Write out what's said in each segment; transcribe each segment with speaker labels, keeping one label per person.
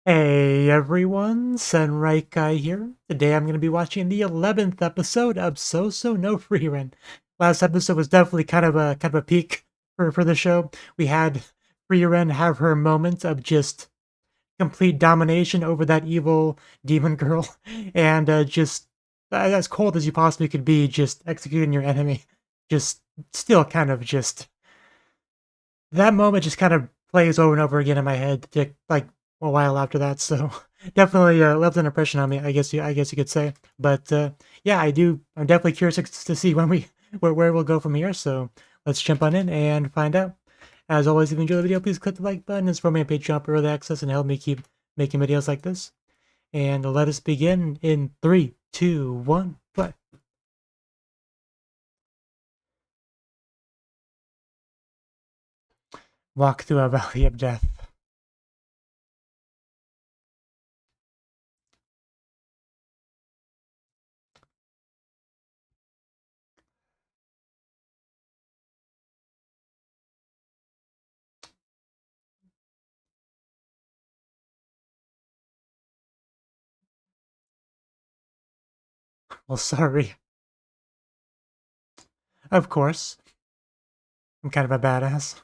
Speaker 1: Hey everyone, Sunright Guy here. Today I'm going to be watching the 11th episode of Sousou no Frieren. Last episode was definitely kind of a peak for the show. We had Frieren have her moment of just complete domination over that evil demon girl, and just as cold as you possibly could be, just executing your enemy. Just still kind of just that moment just kind of plays over and over again in my head, like a while after that. So definitely left an impression on me. I guess you could say. But yeah, I do. I'm definitely curious to see when where we'll go from here. So let's jump on in and find out. As always, if you enjoy the video, please click the like button. It's for me on Patreon for early access and help me keep making videos like this. And let us begin in 3, 2, 1, play. Walk through a valley of death. Well, sorry. Of course, I'm kind of a badass.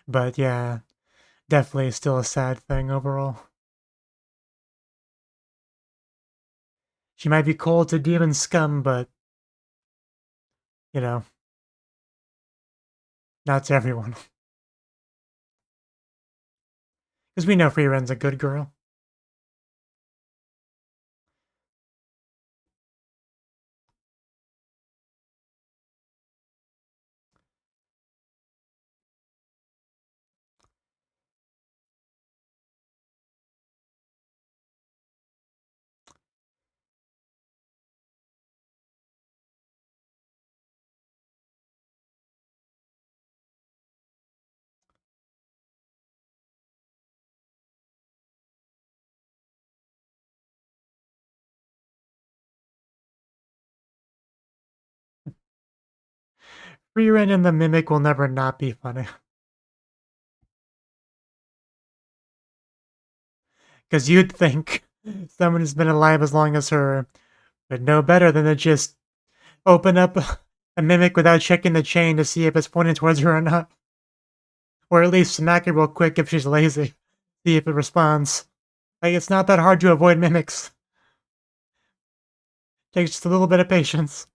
Speaker 1: But yeah, definitely still a sad thing overall. She might be cold to demon scum, but, you know, not to everyone. Because we know Frieren's a good girl. Frieren and the Mimic will never not be funny. Because you'd think someone who's been alive as long as her would know better than to just open up a Mimic without checking the chain to see if it's pointing towards her or not. Or at least smack it real quick if she's lazy. See if it responds. Like, it's not that hard to avoid Mimics. Takes just a little bit of patience.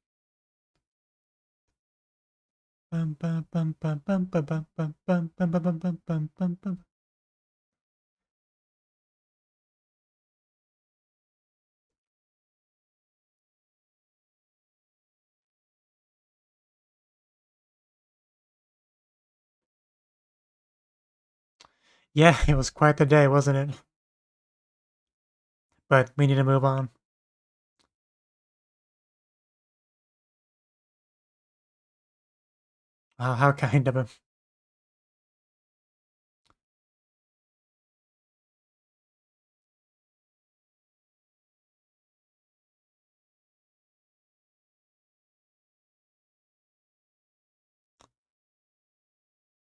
Speaker 1: Bum, bum, bum, bum, bum, bum, bum, bum, bum, bum, bum, bum, bum, bum, bum. Yeah, it was quite the day, wasn't it? But we need to move on. Oh, how kind of him.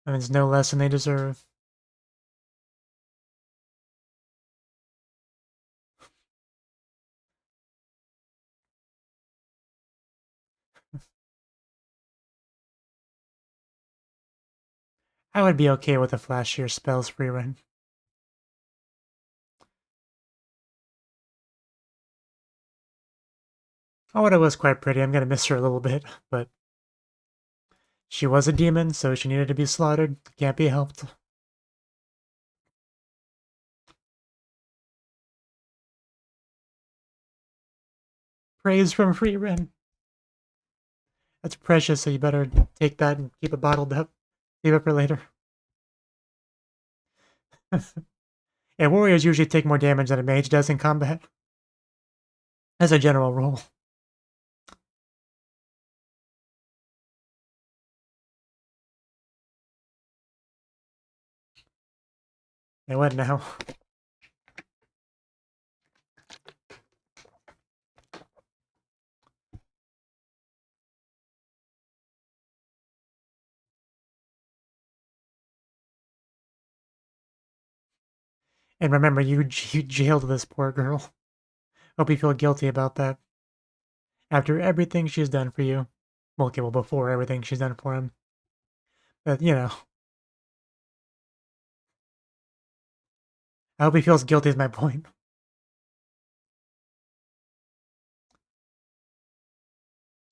Speaker 1: I mean, it's no less than they deserve. I would be okay with a flashier spells free run. Oh, it was quite pretty. I'm gonna miss her a little bit, but she was a demon, so she needed to be slaughtered. Can't be helped. Praise from Frieren. That's precious, so you better take that and keep it bottled up. Leave it for later. Yeah, warriors usually take more damage than a mage does in combat, as a general rule. And what now? And remember, you jailed this poor girl. Hope you feel guilty about that. After everything she's done for you. Well, okay, well, before everything she's done for him. But, you know, I hope he feels guilty is my point.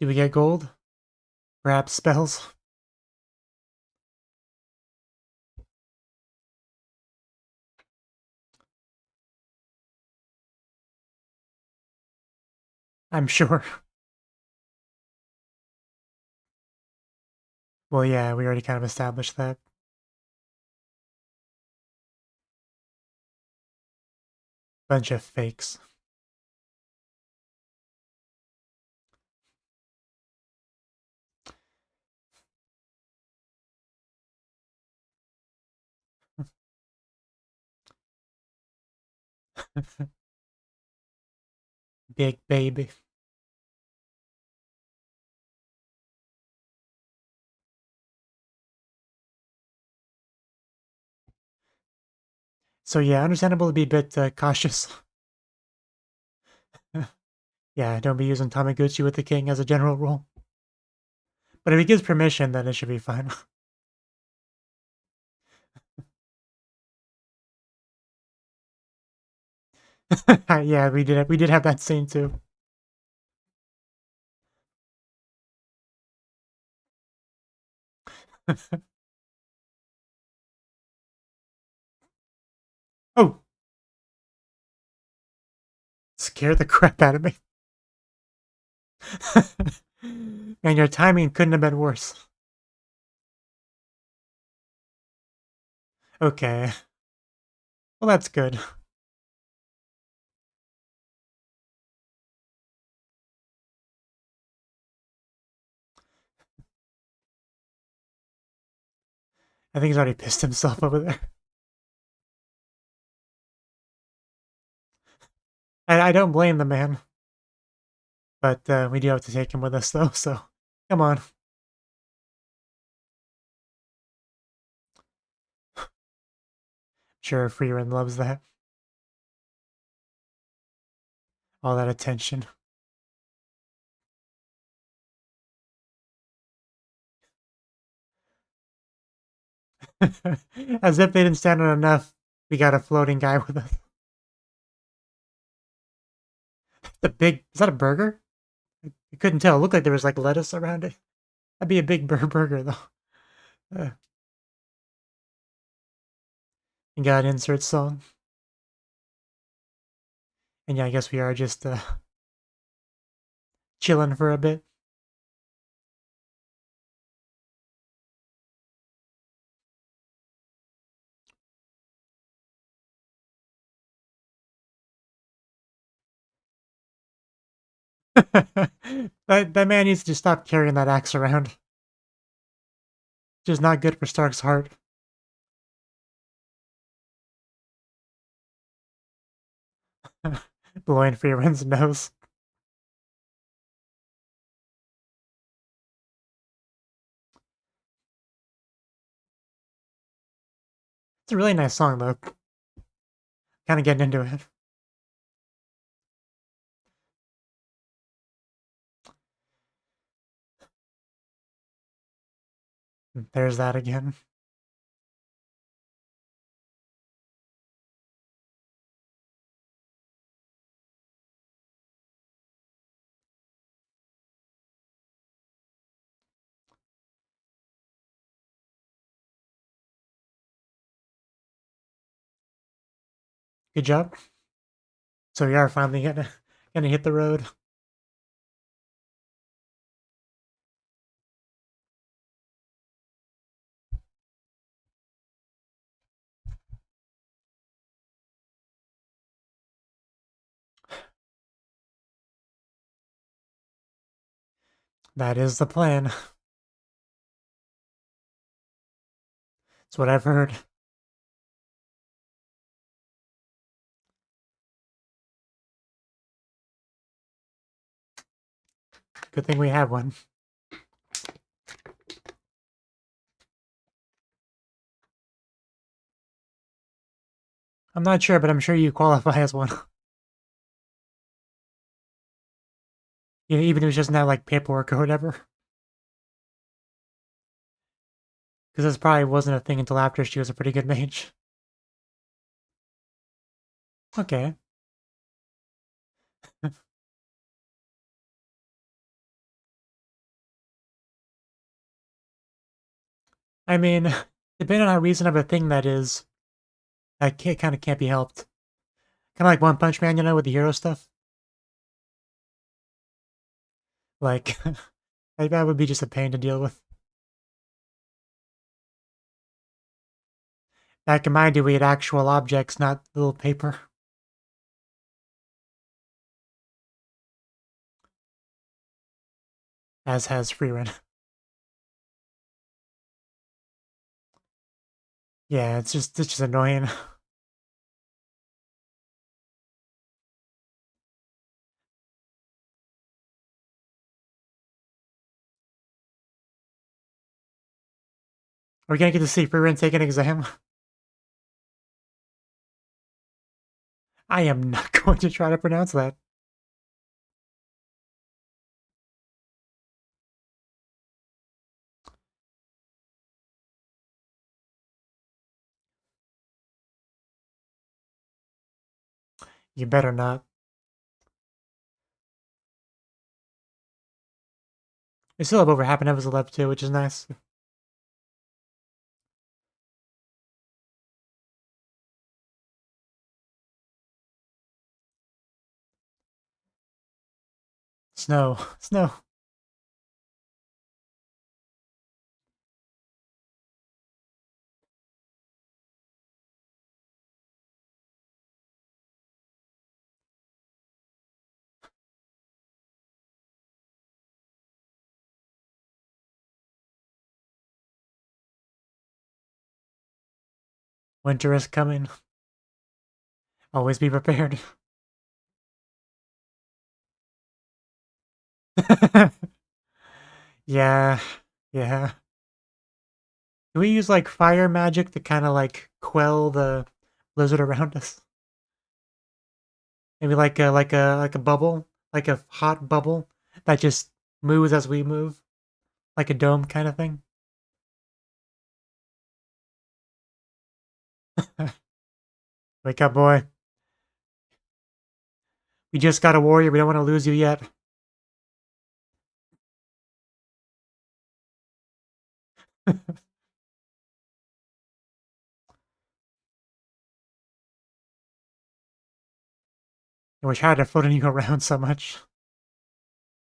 Speaker 1: Do we get gold? Perhaps spells? I'm sure. Well, yeah, we already kind of established that. Bunch of fakes. Big baby. So yeah, understandable to be a bit cautious. Yeah, don't be using Tamaguchi with the king as a general rule. But if he gives permission, then it should be fine. Yeah, we did have that scene too. Oh, scared the crap out of me. Man, your timing couldn't have been worse. Okay. Well, that's good. I think he's already pissed himself over there. I don't blame the man. But we do have to take him with us, though, so come on. Sure, Frieren loves that. All that attention. As if they didn't stand on enough, we got a floating guy with us. The big... Is that a burger? I couldn't tell. It looked like there was, like, lettuce around it. That'd be a big burger, though. Uh, you got an insert song. And yeah, I guess we are just chilling for a bit. That man needs to stop carrying that axe around. Just not good for Stark's heart. Blowing Frieren's nose. It's a really nice song, though. Kind of getting into it. There's that again. Good job. So we are finally gonna hit the road. That is the plan. That's what I've heard. Good thing we have one. I'm not sure, but I'm sure you qualify as one. Even if it's just not like paperwork or whatever. Because this probably wasn't a thing until after she was a pretty good mage. Okay. I mean, depending on how reasonable a thing that is, that kind of can't be helped. Kind of like One Punch Man, with the hero stuff. Like, that would be just a pain to deal with. Back in my day, we had actual objects, not little paper. As has Frieren. Yeah, it's just annoying. We're gonna get to see Frieren take an exam. I am not going to try to pronounce that. You better not. We still have over half an episode left too, which is nice. Snow, snow. Winter is coming. Always be prepared. Yeah, yeah. Can we use like fire magic to kind of like quell the blizzard around us? Maybe like a bubble, like a hot bubble that just moves as we move, like a dome kind of thing. Wake up, boy. We just got a warrior. We don't want to lose you yet. I wish I had floating you around so much.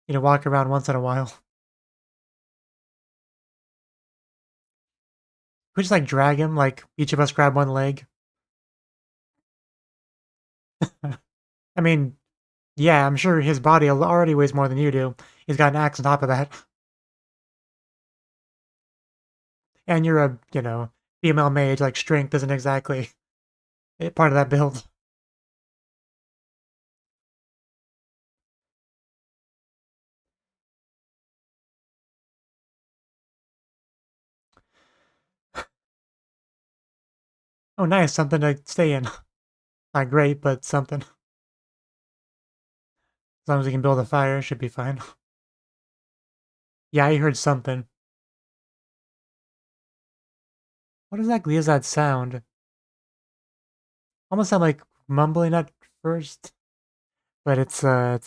Speaker 1: Walk around once in a while. We just like drag him, like each of us grab one leg. I mean, yeah, I'm sure his body already weighs more than you do. He's got an axe on top of that. And you're a female mage, like strength isn't exactly part of that build. Oh, nice, something to stay in. Not great, but something. As long as we can build a fire, should be fine. Yeah, I heard something. What exactly is that sound? Almost sound like mumbling at first, but it's a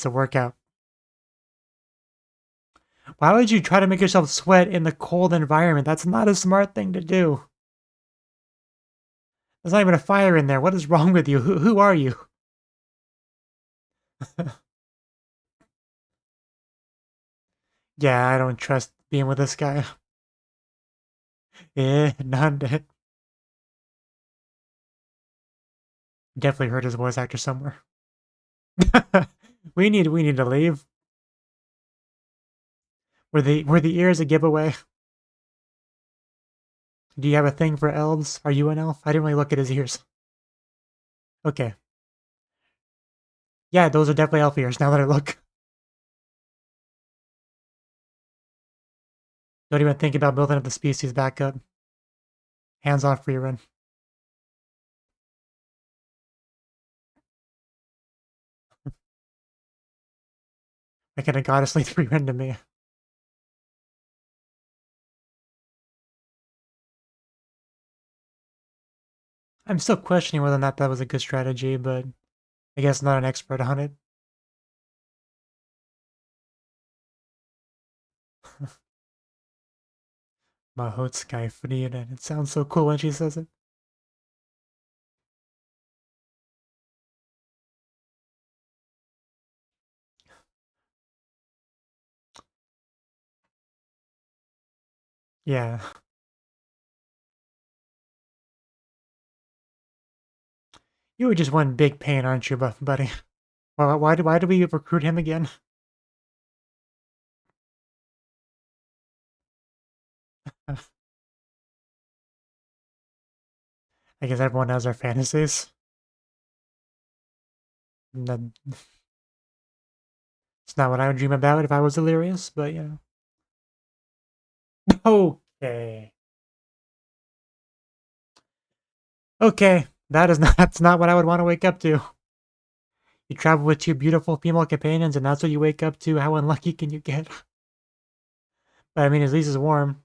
Speaker 1: workout. Why would you try to make yourself sweat in the cold environment? That's not a smart thing to do. There's not even a fire in there. What is wrong with you? Who are you? Yeah, I don't trust being with this guy. Not dead. Definitely heard his voice actor somewhere. We need to leave. Were the ears a giveaway? Do you have a thing for elves? Are you an elf? I didn't really look at his ears. Okay. Yeah, those are definitely elf ears now that I look. Don't even think about building up the species back up. Hands off free run. Like in a goddessly Frieren to me. I'm still questioning whether or not that was a good strategy, but I guess not an expert on it. Mahotsukai Frieren. It sounds so cool when she says it. Yeah. You were just one big pain, aren't you, buddy? Why do we recruit him again? I guess everyone has their fantasies. It's not what I would dream about if I was delirious, but you know. Okay. Okay. That's not what I would want to wake up to. You travel with two beautiful female companions and that's what you wake up to. How unlucky can you get? But I mean, at least it's warm.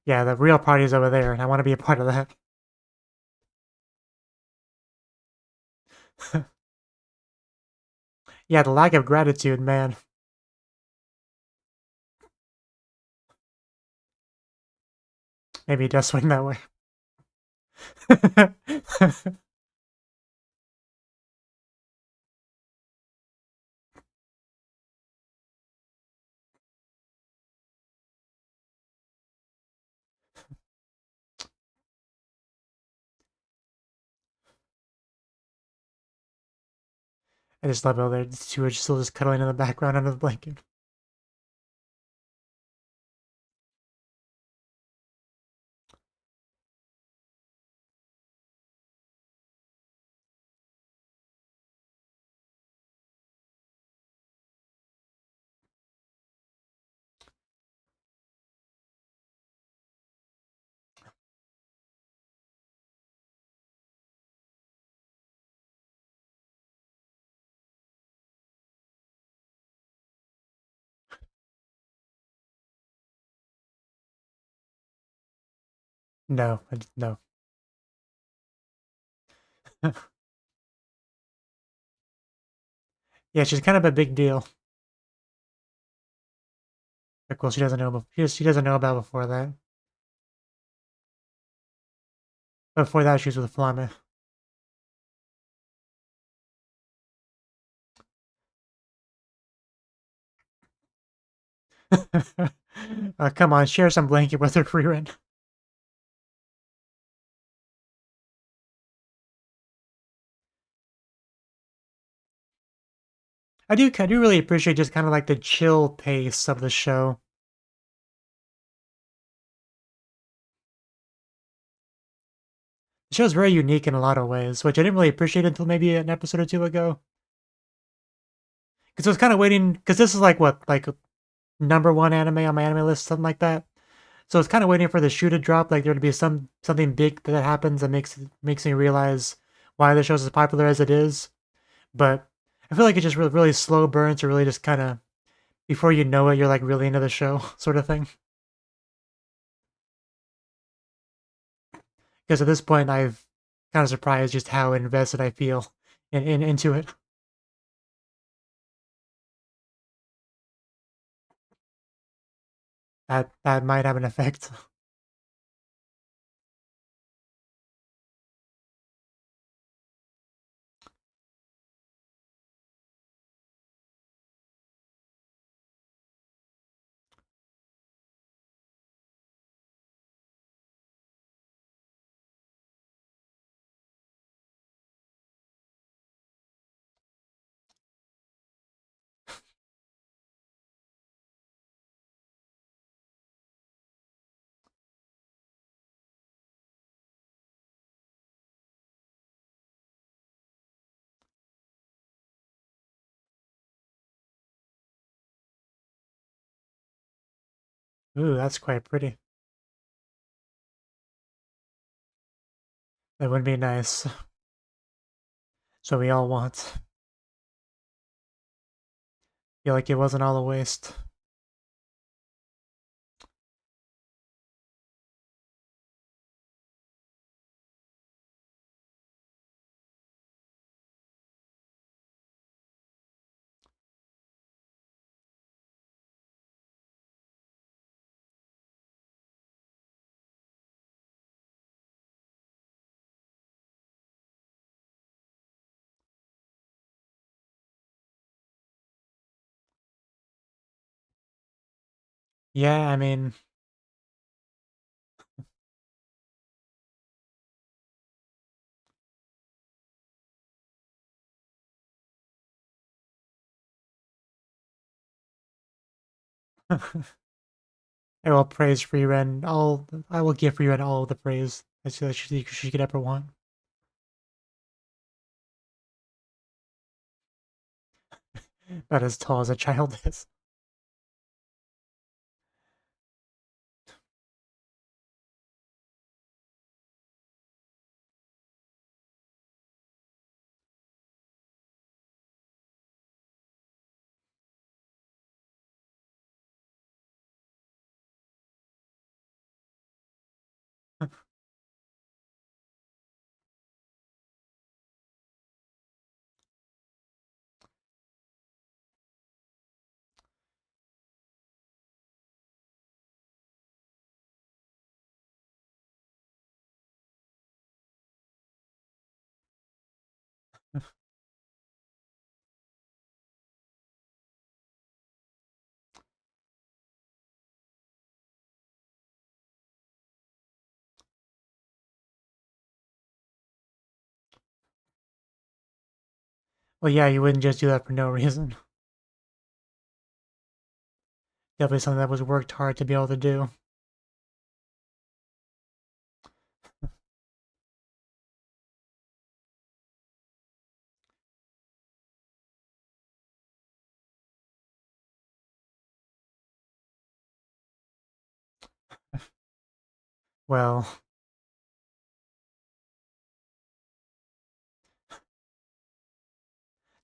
Speaker 1: Yeah, the real party's over there, and I want to be a part of that. Yeah, the lack of gratitude, man. Maybe it does swing that way. I just love how they're two are still just cuddling in the background under the blanket. No, no. Yeah, she's kind of a big deal. Like, well, she doesn't know. She doesn't know about before that. Before that, she was with Flamme. Come on, share some blanket with her, Frieren. I do really appreciate just kind of like the chill pace of the show. The show's very unique in a lot of ways, which I didn't really appreciate until maybe an episode or two ago. Because I was kind of waiting, because this is like what, like number one anime on my anime list, something like that. So I was kind of waiting for the shoe to drop, like there to be something big that happens that makes me realize why the show's as popular as it is. But I feel like it just really slow burns, or really just kind of before you know it, you're like really into the show, sort of thing. Because at this point, I've kind of surprised just how invested I feel into it. That might have an effect. Ooh, that's quite pretty. That would be nice. So we all want. Feel like it wasn't all a waste. Yeah, I mean, I will praise Frieren. I will give Frieren all of the praise that she could ever want. About as tall as a child is. Well, yeah, you wouldn't just do that for no reason. Definitely something that was worked hard to be able to do. Well, that's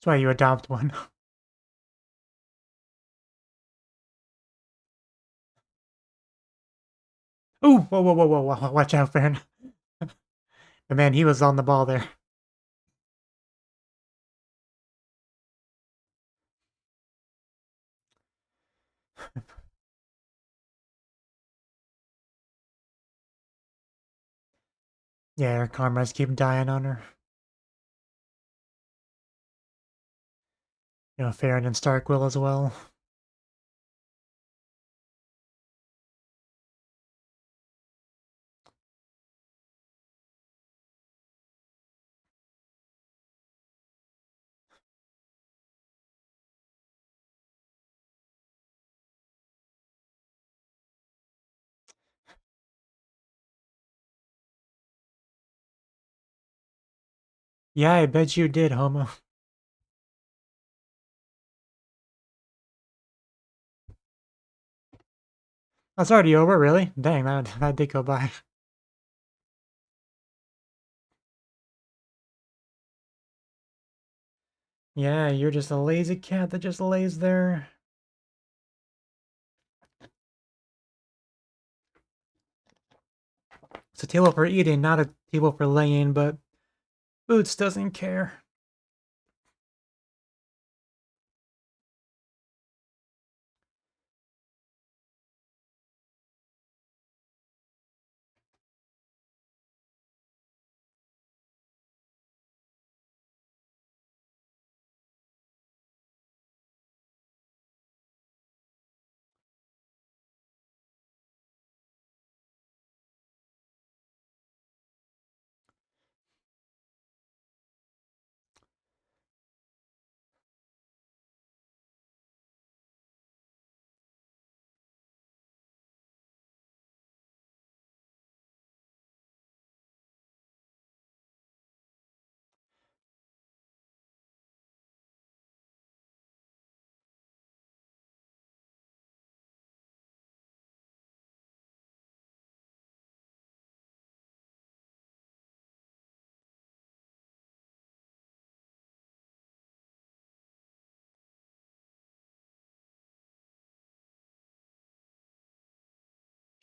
Speaker 1: why you adopt one. Ooh, whoa, whoa, whoa, whoa, whoa, watch out, Farron. But man, he was on the ball there. Yeah, her comrades keep dying on her. You know, Farron and Stark will as well. Yeah, I bet you did, Homo. That's already over, really? Dang, that did go by. Yeah, you're just a lazy cat that just lays there. It's a table for eating, not a table for laying, but Boots doesn't care.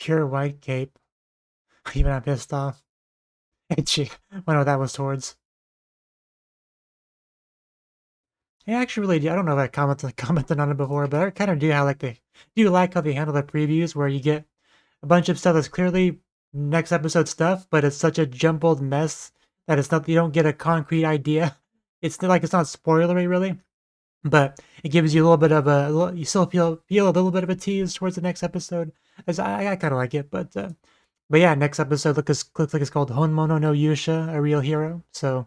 Speaker 1: pure white cape. Even I'm pissed off. Itchy. I wonder what that was towards. I actually really do. I don't know if I commented on it before, but I kind of do like how they handle the previews where you get a bunch of stuff that's clearly next episode stuff, but it's such a jumbled mess that it's not you don't get a concrete idea. It's like it's not spoilery really, but it gives you a little bit of you still feel a little bit of a tease towards the next episode. As I kind of like it, but yeah, next episode looks like it's called Honmono no Yusha, a real hero. So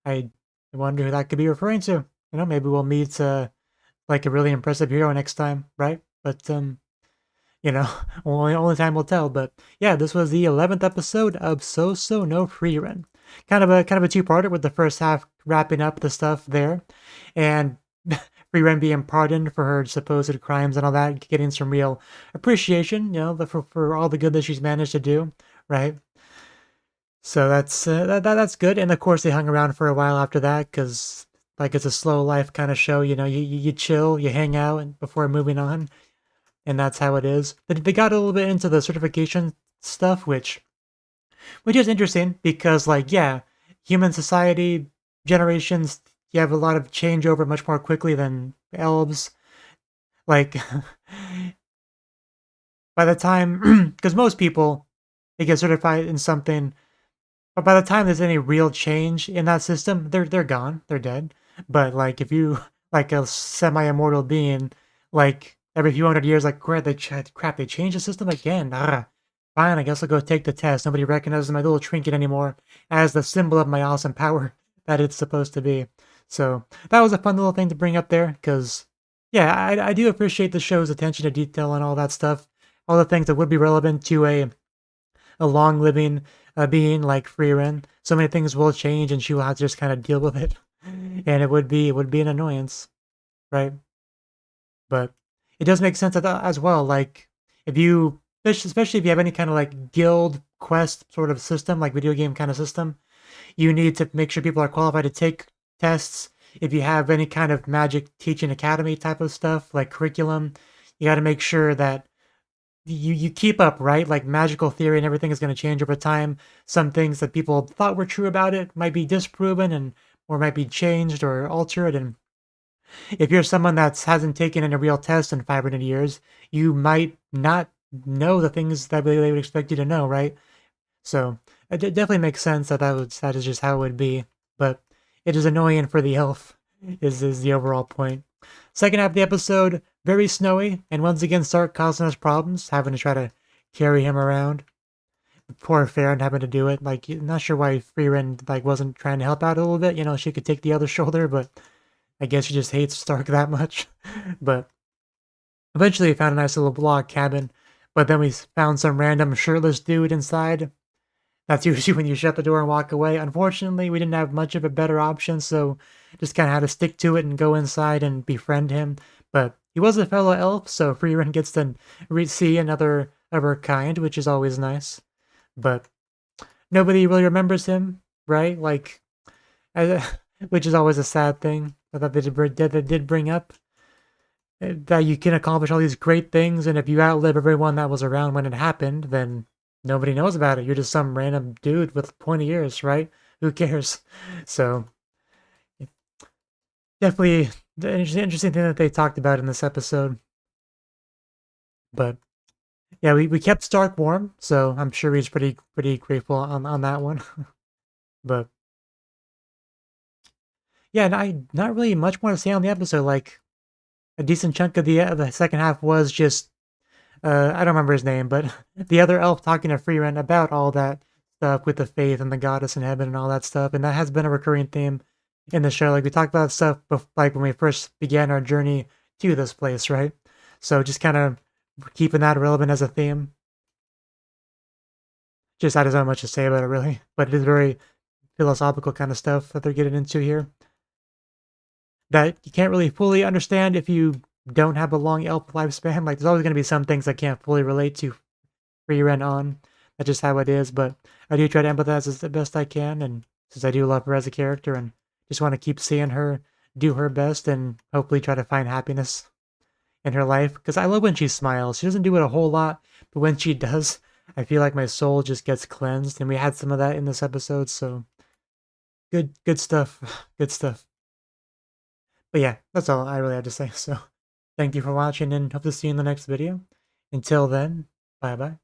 Speaker 1: I wonder who that could be referring to. You know, maybe we'll meet like a really impressive hero next time, right? But you know, only time will tell. But yeah, this was the 11th episode of Sousou no Frieren. Kind of a two-parter with the first half wrapping up the stuff there, and Frieren being pardoned for her supposed crimes and all that, getting some real appreciation, you know, for all the good that she's managed to do, right? So that's good. And of course, they hung around for a while after that because like it's a slow life kind of show. You know, you chill, you hang out, and before moving on, and that's how it is. They got a little bit into the certification stuff, which is interesting because like yeah, human society generations you have a lot of changeover much more quickly than elves. Like by the time, because most people they get certified in something. But by the time there's any real change in that system, they're gone. They're dead. But like if you like a semi-immortal being, like every few hundred years, like crap, they changed the system again. Ah, fine, I guess I'll go take the test. Nobody recognizes my little trinket anymore as the symbol of my awesome power that it's supposed to be. So that was a fun little thing to bring up there, because yeah, I do appreciate the show's attention to detail and all that stuff. All the things that would be relevant to a long living being like Frieren. So many things will change, and she will have to just kind of deal with it, and it would be an annoyance, right? But it does make sense as well. Like if you, especially if you have any kind of like guild quest sort of system, like video game kind of system, you need to make sure people are qualified to take tests. If you have any kind of magic teaching academy type of stuff, like curriculum, you got to make sure that you keep up, right? Like magical theory and everything is going to change over time. Some things that people thought were true about it might be disproven and or might be changed or altered. And if you're someone that hasn't taken any real tests in 500 years, you might not know the things that they would expect you to know, right? So it definitely makes sense that is just how it would be. But it is annoying for the elf. Is the overall point. Second half of the episode, very snowy, and once again Stark causing us problems, having to try to carry him around. Poor Farron having to do it. Like, not sure why Frieren like wasn't trying to help out a little bit. You know, she could take the other shoulder, but I guess she just hates Stark that much. But eventually, we found a nice little log cabin. But then we found some random shirtless dude inside. That's usually when you shut the door and walk away. Unfortunately, we didn't have much of a better option, so just kind of had to stick to it and go inside and befriend him. But he was a fellow elf, so Frieren gets to see another of her kind, which is always nice. But nobody really remembers him, right? Like, I, which is always a sad thing that they did bring up. That you can accomplish all these great things, and if you outlive everyone that was around when it happened, then nobody knows about it. You're just some random dude with pointy ears, right? Who cares? So, definitely the interesting thing that they talked about in this episode. But yeah, we kept Stark warm, so I'm sure he's pretty grateful on that one. But yeah, not really much more to say on the episode. Like a decent chunk of the second half was just I don't remember his name, but the other elf talking to Frieren about all that stuff with the faith and the goddess in heaven and all that stuff, and that has been a recurring theme in the show. Like we talked about stuff like when we first began our journey to this place, right? So just kind of keeping that relevant as a theme. Just I don't have much to say about it really, but it is very philosophical kind of stuff that they're getting into here that you can't really fully understand if you don't have a long elf lifespan. Like there's always going to be some things I can't fully relate to Frieren on. That's just how it is. But I do try to empathize as the best I can, and since I do love her as a character, and just want to keep seeing her do her best, and hopefully try to find happiness in her life, because I love when she smiles. She doesn't do it a whole lot, but when she does, I feel like my soul just gets cleansed, and we had some of that in this episode, so good stuff. Good stuff. But yeah, that's all I really had to say. So thank you for watching, and hope to see you in the next video. Until then, bye bye.